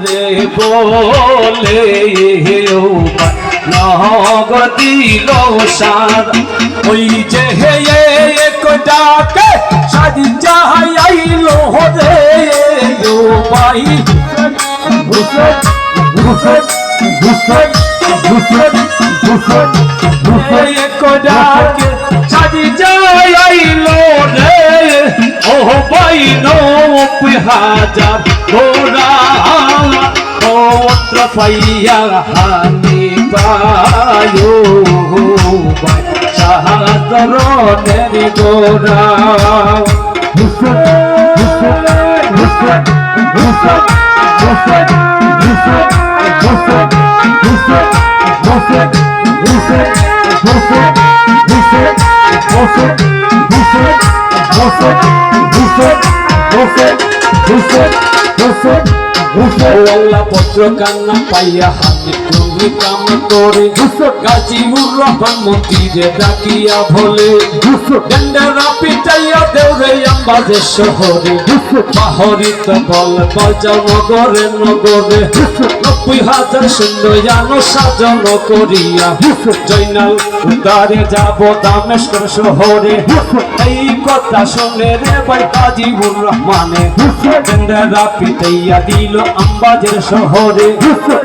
রে বলে নগদিল সার ওই যে হে ডাকে সাজি যাইল রে ভাই ডাকে সাজি যাইল রে ও ভাই 90,000 ঘোড়া পত্র পাইয়া হানি পায়ো শাহাদরনের গোরা আল্লাহ পত্র কান্না পাইয়া হাতে তুমি কাম করে গাজীউর রহমান মন্দিরে ডাকিয়া বলে ডেন্ডারা পিটাইয়া দেউরে আম্বাজের শহরে পাহরিত বল বাজাও নগরে নগরে 90,000 সৈন্য সাজন করিয়া জয়নাল উদারে যাব দামেস্কর শহরে এই কথা শুনে রে ভাই গাজীউর রহমানে ডেন্ডারা পিটাইয়া দিল আম্বাজের শহরে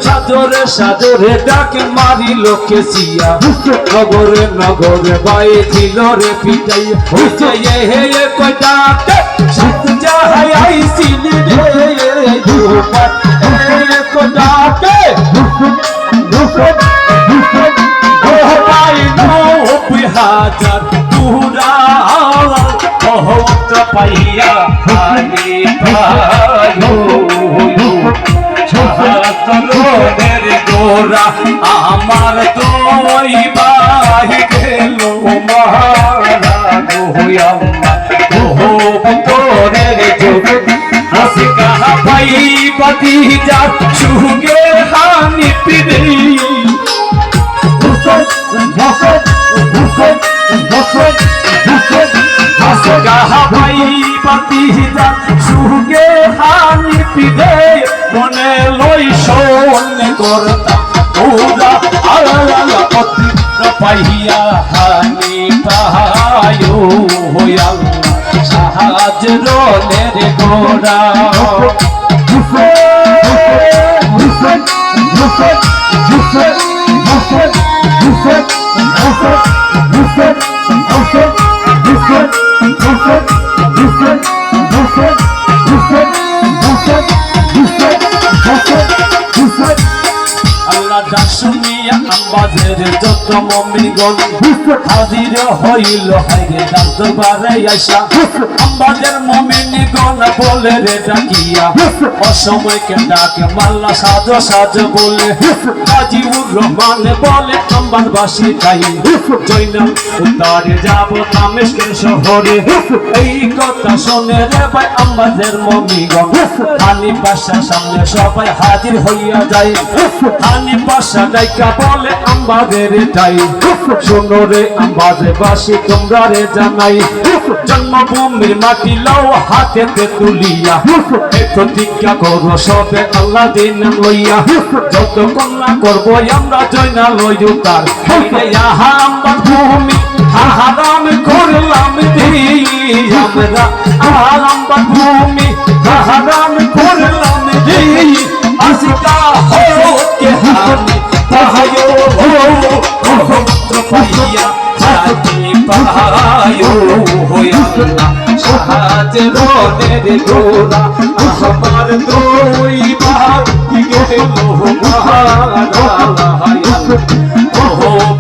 সাজরে সাজরে ডাকে মারিল কেসিয়া নগরে নগরে বাই ছিল রে পিটাই হইছে হে কয়টাতে সাত যাই আইছিল রে দুপা হে কয়টাতে ও ভাই 90,000 পুরা বহুত পাইয়া হানি পায়ো শাহাদরনের গোরা আমার দুই ভাই গেল মারা গোয়াম্মা ওহো তোরের যোগ আসিকা ভাই বাতিজা সুগে হানি পিরে আসিকা ভাই বাতিজা সুগে হানি পিরে মনে লই শোন করতা ওরা আল্লাহ পত্র পাইয়া হানি পায়ো আল্লাহ শাহাদরনের গোরা শুনিয়া আম্বাজের যত মুমিনগণ হাজির হইল হাইরে তার দরবারে আইসা আম্বাজের মুমিনগণ বলে রে ডাকিয়া অসময়কে ডাকে মাল্লা সাজ সাজ বলে গাজীউর রহমান বলে আম্বাজবাসী তাই জয়নাল উত্তরে যাব দামেস্কের শহরে এই কথা শুনে রে ভাই আম্বাজের মুমিনগণ হানি পাশার সামনে সবাই হাজির হইয়া যায় হানি পাশা ডাইকা বলে আম্বাজের তাই শোনো রে আম্বাজে বাসী তোমরা রে জানাই জন্মভূমির মাটি লও হাতেতে তুলিয়া প্রতিজ্ঞা করো সবে আল্লাহ দিন লইয়া যত কন্যা করবো আমরা জয়নাল উতার আহা আম্বার ভূমি হারাম করলাম আমরা আহা আম্বার ভূমি হারাম করলাম আসিকা হোকে হানি পায়ো পত্র পাইয়া হানি পায়ো আল্লাহ শাহাদরনের গোরা আমার দুই ভাই গেল মারা ও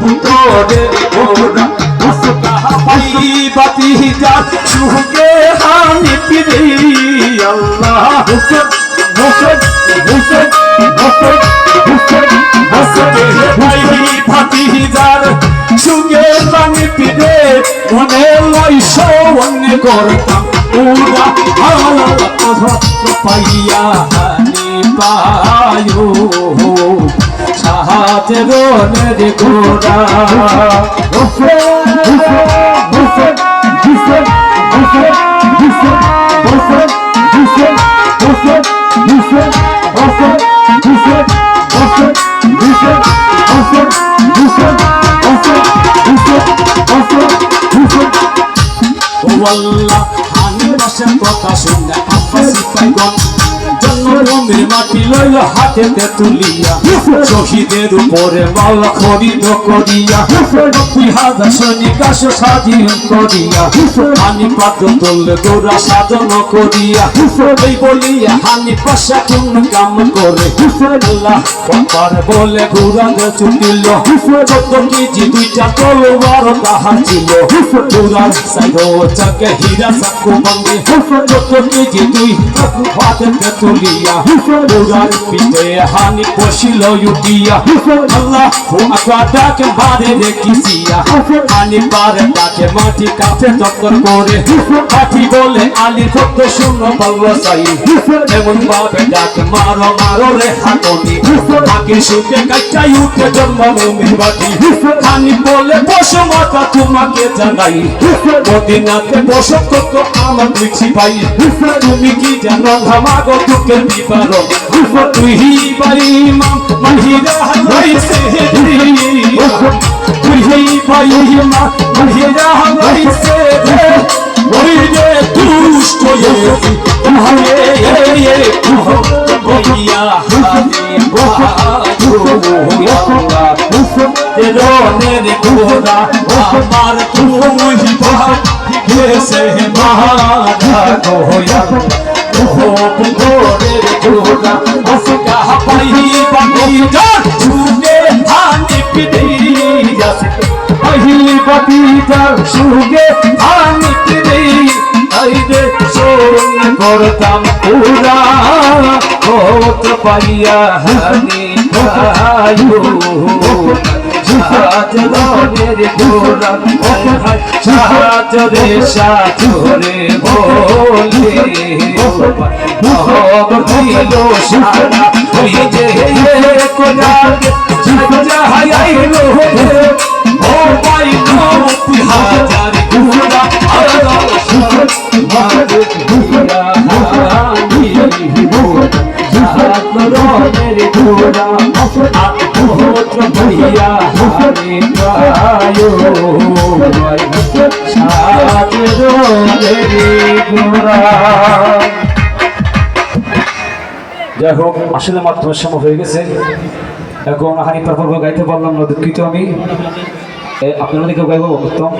পুত্রের গোরা আসকা ভাই বাতিজা সুগে হানি পিরে আল্লাহ হুসেন হুসেন হুসেন হুসেন হুসেন আসকে ভাই ভাতিজার সুগে হানি পিরে মনে লই শোন করতাম ওরা আল্লাহ পাইয়া হানি পায়ো শাহাদরনের গোরা হুসেন হুসেন হুসেন হুসেন হুসেন হুসেন হুসেন হুসেন হুসেন হুসেন মাটি লইল হাতেতে তুলিয়া শহীদের উপরে মালা খরিদ করিয়া 90,000 সৈনিক আসো স্বাধীন করিয়া হানি পাত্র তুললে গোরা সাধন করিয়া এই বলিয়া হানি পাশা কোন কাম করে আল্লাহ বাবার বলে ঘুরাতে ছুটিল 14 কেজি 2টা তলোয়ার তাহার ছিল ঘুরার সাইডো চাকে হীরা সাকু বন্দে 14 কেজি 2 চাকু হাতেতে তুলিয়া ঘুরার পিঠে হানি বসিল উঠিয়া আল্লাহ ডাকে বাড়ে রেখিসিয়া হানি পারে ডাকে মাটি কাঁপে চক্কর করে কাঠি বলে আলী ভক্ত শূন্য পাল্ল চাই এমন ভাবে ডাকে মারো মারো রে হাতনি আগে শুতে কাইটাই উঠে জন্মভূমি বাটি হানি বলে বসো মাতা তোমাকে জানাই মদিনাতে বসো কত আমার লিখি পাই তুমি কি জানো ধামাগো তোকে বিবরণ তুই বাড়ি মাম মহিরা হাইছে তুই ভাই মা মহিরা হাইছে ওই রে দুষ্ট বইয়া হানি রনের ঘোরা আমার তুমি গেছে মারা গোয়া গোরের ঘোরা আসকা পাই বাকি ছুটে হানি পিড়িয়া আহিলি বাকি সুগে হানি পিড়ি আইরে সোন করতাম পুরা কোত পাইয়া হানি আয়ু সাজরের ঘোরা সাজরে সাজরে বলে দিল সারা ওই যে কোনাকে যাহাইলো ও ভাই নতি হাজার ঘোরা মারে ঘোরা হানি সাজরের ঘোরা আত্মহত ভইয়া হানি পায়ো সাজরের ঘোরা। যাই হোক আসলে মাত্র সময় হয়ে গেছে, এখন হানি পারফর্ম গাইতে পারলাম না, দুঃখিত আমি। আপনারা কেউ গাইব উত্তম।